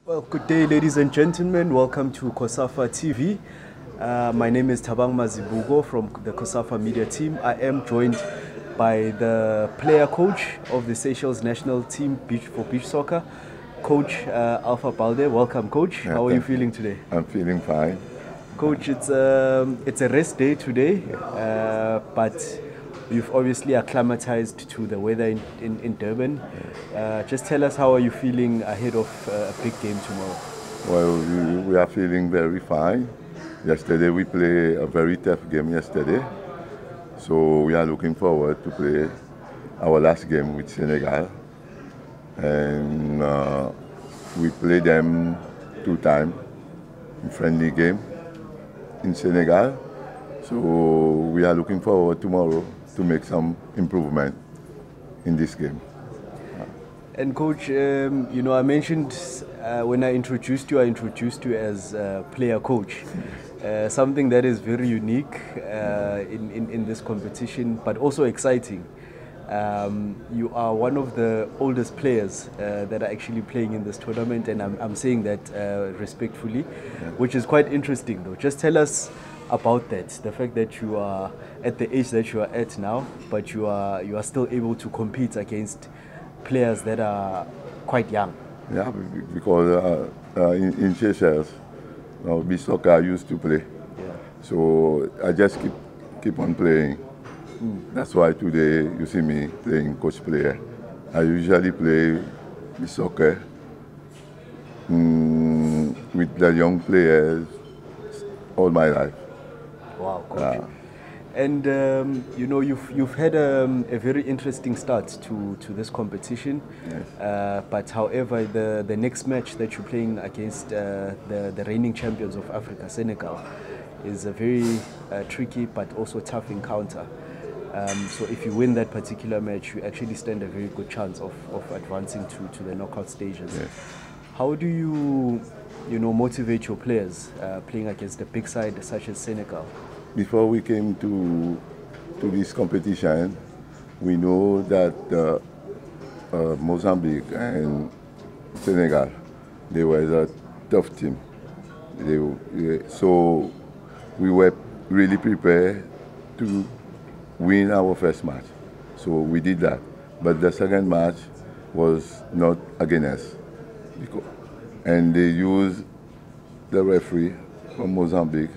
Well, good day, ladies and gentlemen. Welcome to Cosafa TV. My name is Thabang Mazibugo from the Cosafa media team. I am joined by the player coach of the Seychelles national team for beach soccer, Coach Alpha Balde. Welcome, Coach. Yeah, How are you feeling today? I'm feeling fine. Coach, it's a rest day today, but you've obviously acclimatized to the weather in Durban. Just tell us, how are you feeling ahead of a big game tomorrow? Well, we are feeling very fine. Yesterday we played a very tough game yesterday. So we are looking forward to play our last game with Senegal. And we played them 2 times in friendly game in Senegal. So we are looking forward tomorrow to make some improvement in this game. And Coach, I mentioned when I introduced you as player coach. Something that is very unique in this competition, but also exciting. You are one of the oldest players that are actually playing in this tournament, and I'm saying that respectfully, which is quite interesting though. Just tell us about that, the fact that you are at the age that you are at now, but you are still able to compete against players that are quite young. Yeah, because in Seychelles, beach soccer I used to play. Yeah. So I just keep on playing. That's why today you see me playing coach player. I usually play beach soccer with the young players all my life. Wow, Coach. And you've had a very interesting start to this competition. Yes. But however, the next match that you're playing against the reigning champions of Africa, Senegal, is a very tricky but also tough encounter. So if you win that particular match, you actually stand a very good chance of advancing to the knockout stages. Yes. How do you motivate your players playing against a big side such as Senegal? Before we came to this competition, we know that Mozambique and Senegal, they were a tough team. So we were really prepared to win our first match. So we did that. But the second match was not against us. And they used the referee from Mozambique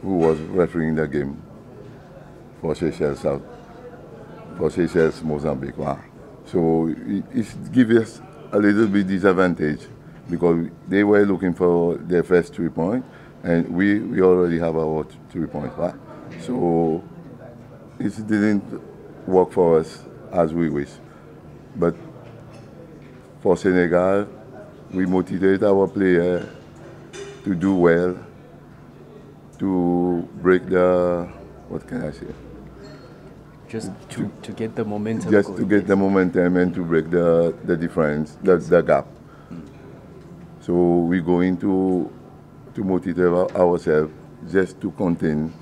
who was refereeing the game for Seychelles, Mozambique. Wow. So it gives us a little bit disadvantage because they were looking for their first 3 points and we already have our 3 points. Wow. So it didn't work for us as we wish. But for Senegal, we motivate our player to do well, to break the, what can I say? Just to get the momentum. Just going. to get the momentum and to break the difference, the gap. So we're going to motivate ourselves just to contain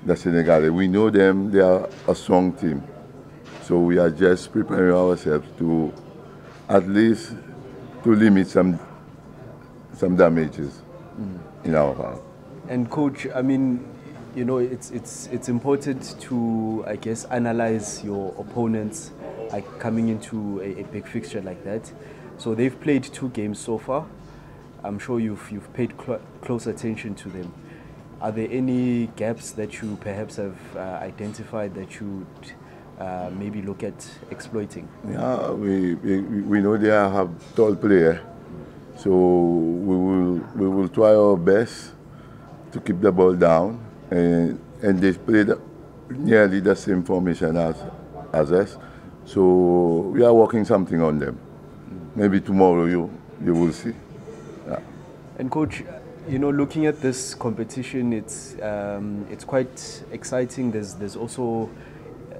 the Senegalese. We know them, they are a strong team. So we are just preparing ourselves to at least to limit some damages in our part. And Coach, I mean, it's important to, I guess, analyze your opponents coming into a big fixture like that. So they've played 2 games so far. I'm sure you've paid close attention to them. Are there any gaps that you perhaps have identified that you maybe look at exploiting? Yeah, we know they have tall player, so we will try our best to keep the ball down, and they played nearly the same formation as us. So we are working something on them. Maybe tomorrow you will see. Yeah. And Coach, looking at this competition, it's quite exciting. There's also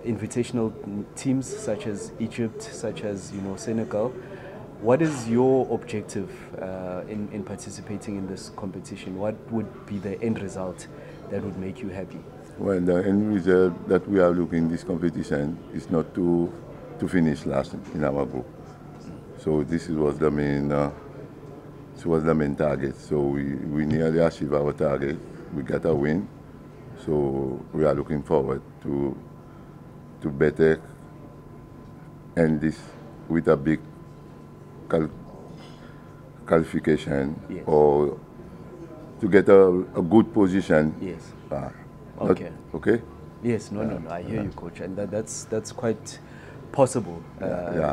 invitational teams such as Egypt, such as Senegal. What is your objective in participating in this competition? What would be the end result that would make you happy? Well, the end result that we are looking this competition is not to finish last in our group. So this was the main was the main target. So we nearly achieved our target. We got a win. So we are looking forward to better end this with a big qualification, yes, or to get a good position. Yes. Okay. Okay. Yes. No. I hear you, coach, and that's quite possible.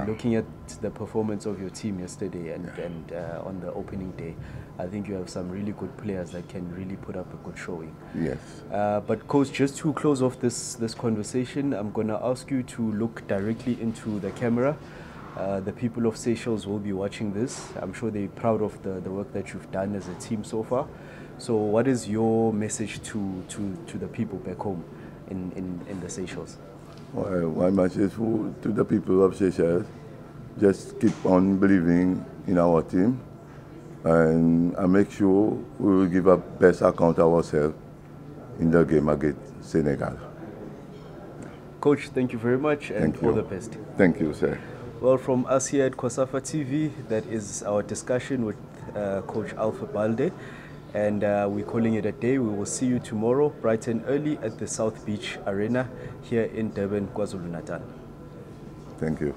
Looking at the performance of your team yesterday and on the opening day, I think you have some really good players that can really put up a good showing. Yes. But coach, just to close off this conversation, I'm going to ask you to look directly into the camera. The people of Seychelles will be watching this. I'm sure they're proud of the work that you've done as a team so far. So what is your message to the people back home in the Seychelles? Well, my message to the people of Seychelles, just keep on believing in our team, and make sure we will give a best account of ourselves in the game against Senegal. Coach, thank you very much, and all the best. Thank you, sir. Well, from us here at Cosafa TV, that is our discussion with Coach Alpha Balde, and we're calling it a day. We will see you tomorrow, bright and early, at the South Beach Arena here in Durban, KwaZulu-Natal. Thank you.